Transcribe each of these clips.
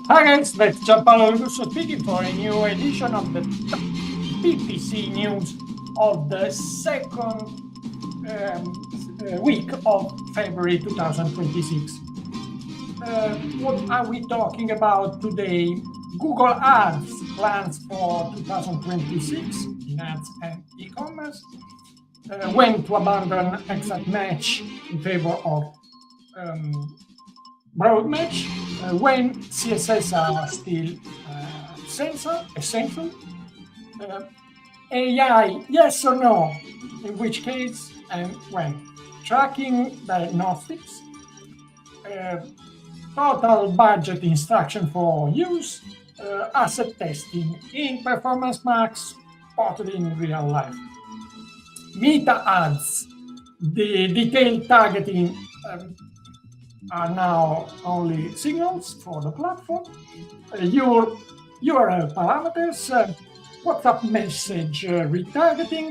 Thaaanks, that's Gianpaolo Lorusso speaking for a new edition of the PPC News of the second week of February 2026. What are we talking about today? Google Ads plans for 2026 in ads and e-commerce. When to abandon exact match in favor of broad match, when CSS are still essential, AI, yes or no, in which case and when, tracking diagnostics, total budget instruction for use, asset testing in Performance Max, spotted in real life. Meta ads, the detailed targeting are now only signals for the platform. Your URL parameters, WhatsApp message retargeting,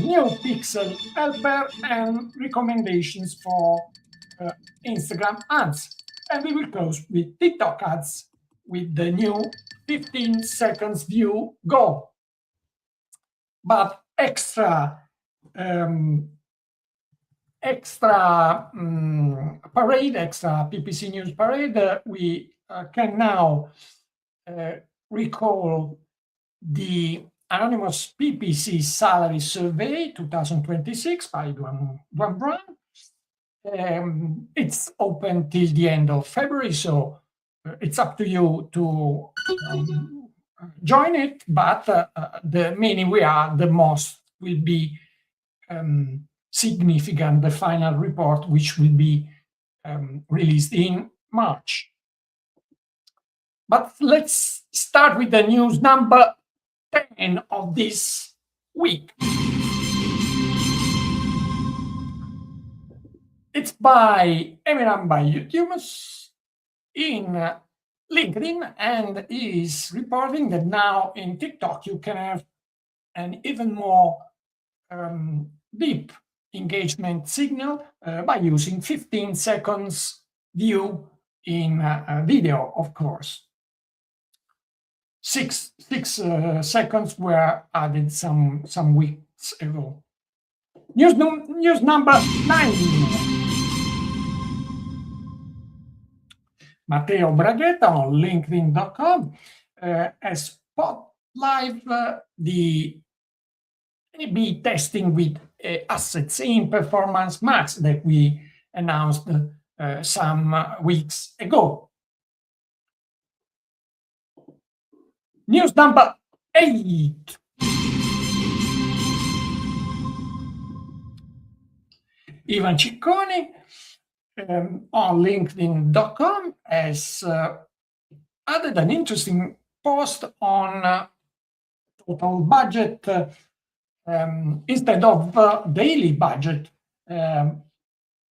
new pixel helper, and recommendations for Instagram ads. And we will close with TikTok ads with the new 15 seconds view go. But extra PPC News-Parade, we can now recall the anonymous PPC salary survey 2026 by Duan Brown. It's open till the end of February, so it's up to you to join it, but the many we are, the most will be significant, the final report, which will be released in March. But let's start with the news number 10 of this week. It's by Emirhan by YouTubers in LinkedIn, and is reporting that now in TikTok you can have an even more deep engagement signal by using 15 seconds view in video, of course. Six seconds were added some weeks ago. News number 9. Matteo Braghetta on LinkedIn.com has spot live the A/B testing with assets in Performance Max that we announced some weeks ago. News number 8. Ivan Cicconi on LinkedIn.com has added an interesting post on total budget instead of daily budget.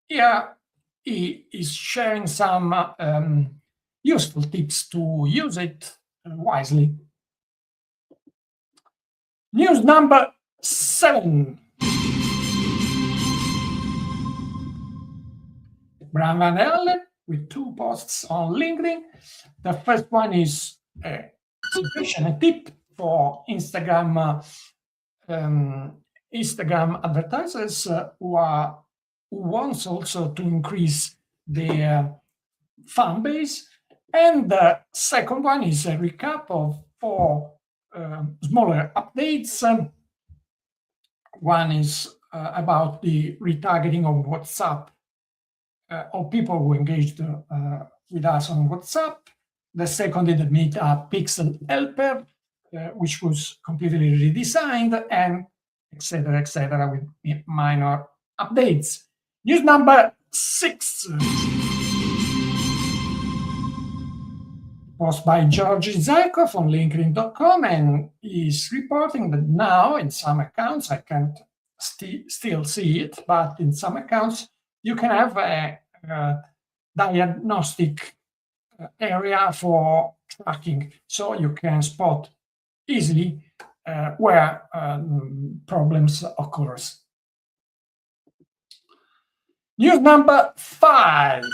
Here he is sharing some useful tips to use it wisely. News number 7. Bram van Helden with 2 posts on LinkedIn. The first one is a tip for Instagram advertisers who wants also to increase their fan base. And the second one is a recap of 4 smaller updates. One is about the retargeting of WhatsApp of people who engaged with us on WhatsApp. The second is the Meta Pixel Helper, which was completely redesigned, and etc., with minor updates. News number 6. Post by Georgi Zarkov on LinkedIn.com, and he's reporting that now in some accounts, I can't still see it, but in some accounts you can have a diagnostic area for tracking, so you can spot easily where problems occurs. News number 5.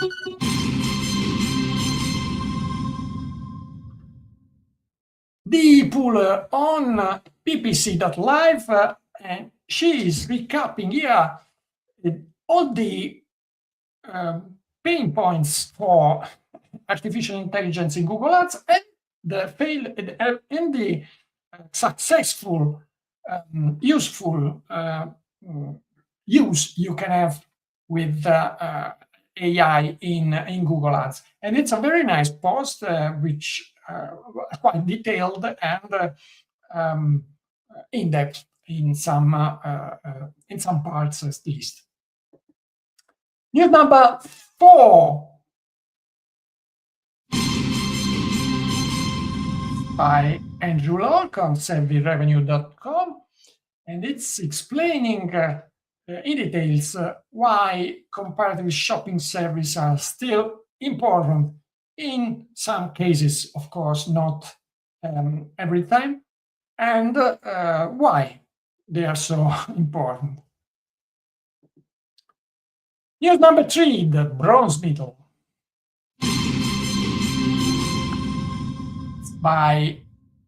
people on ppc.live, and she is recapping here all the pain points for artificial intelligence in Google Ads and the successful, useful use you can have with AI in Google Ads. And it's a very nice post, which quite detailed and in depth in some parts at least. News number 4 by Andrew Lork on savvyrevenue.com, and it's explaining in details why comparative shopping services are still important in some cases, of course, not every time, and why they are so important. News number 3, the bronze medal, by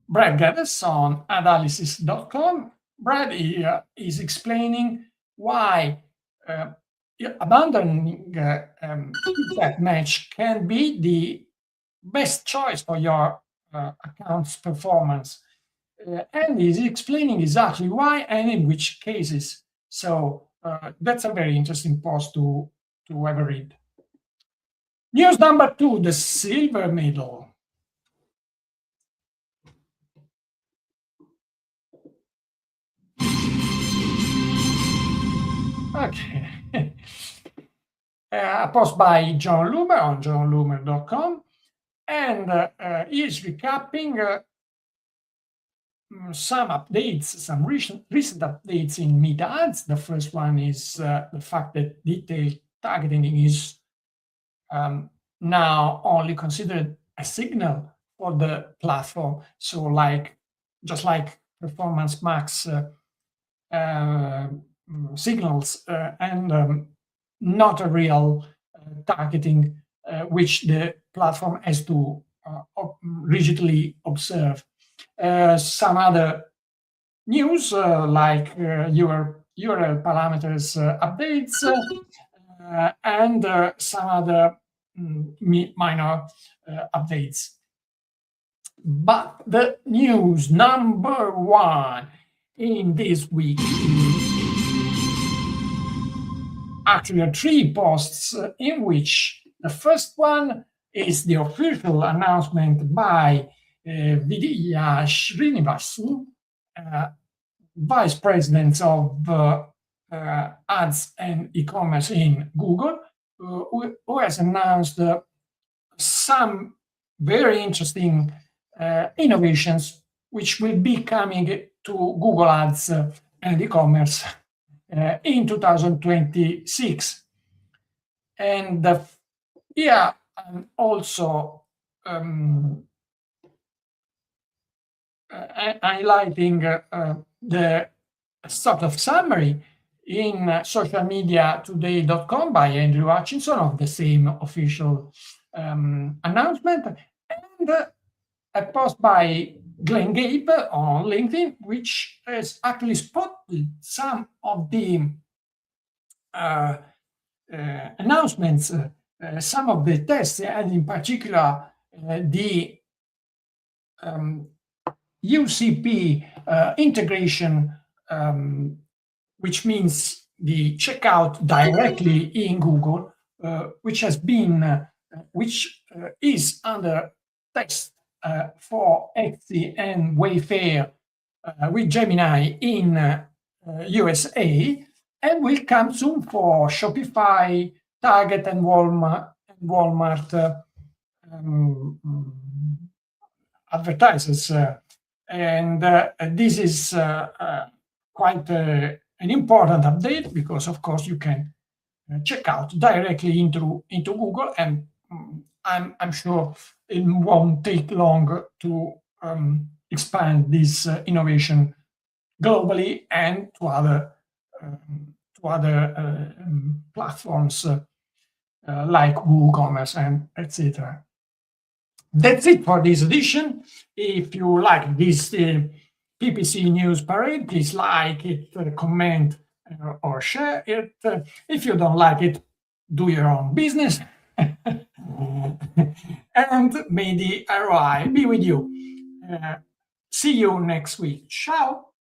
Brad Geddes on analysis.com. Brad here is explaining why abandoning that match can be the best choice for your account's performance. And he's explaining exactly why and in which cases. So that's a very interesting post to ever read. News number 2, the silver medal. Okay. A post by John Loomer on johnloomer.com, and he's recapping some updates, some recent updates in meta ads. The first one is the fact that detailed targeting is now only considered a signal for the platform. So just like Performance Max signals and not a real targeting which the platform has to rigidly observe. Some other news like URL parameters updates and some other minor updates. But the news number 1 in this week, actually 3 posts in which the first one is the official announcement by Vidya Srinivasan, Vice President of Ads and E-commerce in Google, who has announced some very interesting innovations which will be coming to Google Ads and e-commerce in 2026. And here I'm also highlighting the sort of summary in socialmediatoday.com by Andrew Hutchinson of the same official announcement, and a post by Glenn Gabe on LinkedIn, which has actually spotted some of the announcements, some of the tests, and in particular the UCP integration, which means the checkout directly in Google, which is under test for Etsy and Wayfair with Gemini in USA, and will come soon for Shopify, Target, and Walmart advertisers. And this is quite an important update because, of course, you can check out directly into Google, and I'm sure it won't take long to expand this innovation globally and to other platforms like WooCommerce and etc. That's it for this edition. If you like this PPC News Parade, please like it, comment, or share it. If you don't like it, do your own business. And may the ROI be with you. See you next week. Ciao.